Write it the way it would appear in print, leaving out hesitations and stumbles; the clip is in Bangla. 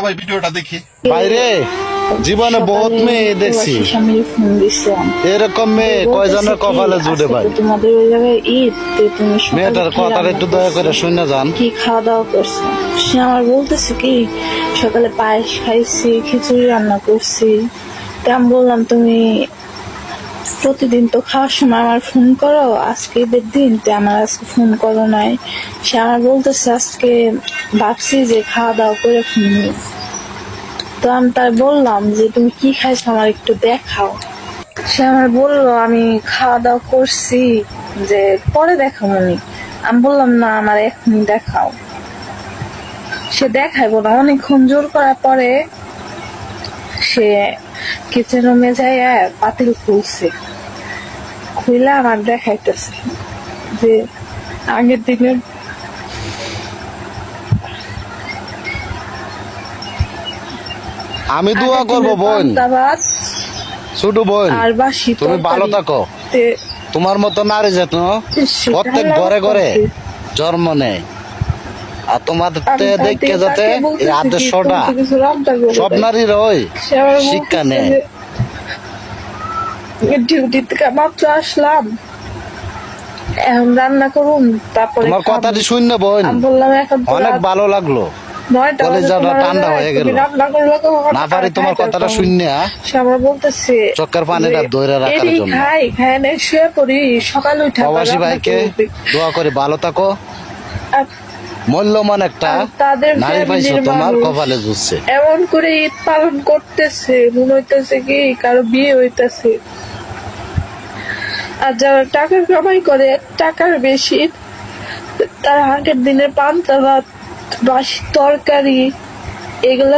ভাই ভিডিওটা দেখি। বাইরে জীবনে বহুত মেয়ে দেখছি, এরকম মেয়ে কয়জনের কপালে জুড়ে ভাই। তোমাদের ওই জায়গায় ঈদ, তুমি মেয়েটার কথাটা একটু দয়া করে শুনে যান। কি খাওয়া দাওয়া করছো? সে আমার বলতেছে কি সকালে পায়েস খাইছি, খিচুড়ি রান্না করছি। তা আমি বললাম তুমি প্রতিদিন তো খাওয়ার সময় আমার ফোন করো, আজকে ঈদের দিন তো আমার আজকে ফোন করো নাই। সে আমার বলতেছে আজকে ভাবছি যে খাওয়া দাওয়া করে ফোন। তো আমি তাই বললাম যে তুমি কি খাইছো আমার একটু দেখাও। সে আমার বললো আমি খাওয়া দাওয়া করছি, যে পরে দেখাবো নি। আমি বললাম না আমার এখনই দেখাও। সে দেখাইবো না, অনেকক্ষণ জোর করার পরে সে কিচেন রুমে যায় পাতিল খুলছে, খুলে আমার দেখাইতেছে যে আগের দিনের আমি দোয়া করবো বোন, ছোট বোন, আর বাসি তুমি ভালো থাকো। তোমার মতো নারী যেন প্রত্যেক ঘরে ঘরে জন্ম নেয়, আর তোমার দেখে যাতে এই আদর্শটা সব নারীর ওই শিক্ষা নেয়। ডিউটি থেকে মাত্র আসলাম, এখন রান্না করুন তারপরে তোমার কথাটি শূন্য বোন, আমি বললাম এখন অনেক ভালো লাগলো, কলেজাটা ঠান্ডা হয়ে গেল। না পারি তোমার কথাটা শূন্য, সে আমার বলতেছে চোখের পানিটা ধরে রাখার জন্য। খাই খাই না শুয়ে পড়ি, সকালে উঠে প্রবাসী ভাইকে দোয়া করে ভালো থাকো। মূল্যমান একটা তাদের নারী পাইছো, তোমার কপালে জুটছে। এমন করে ঈদ পালন করতেছে মনে হইতেছে কি কারো বিয়ে হইতেছে। আর যারা টাকা কামাই করে টাকার বেশি, তার আগের দিনের পান্তা ভাত, বাসি তরকারি এগুলো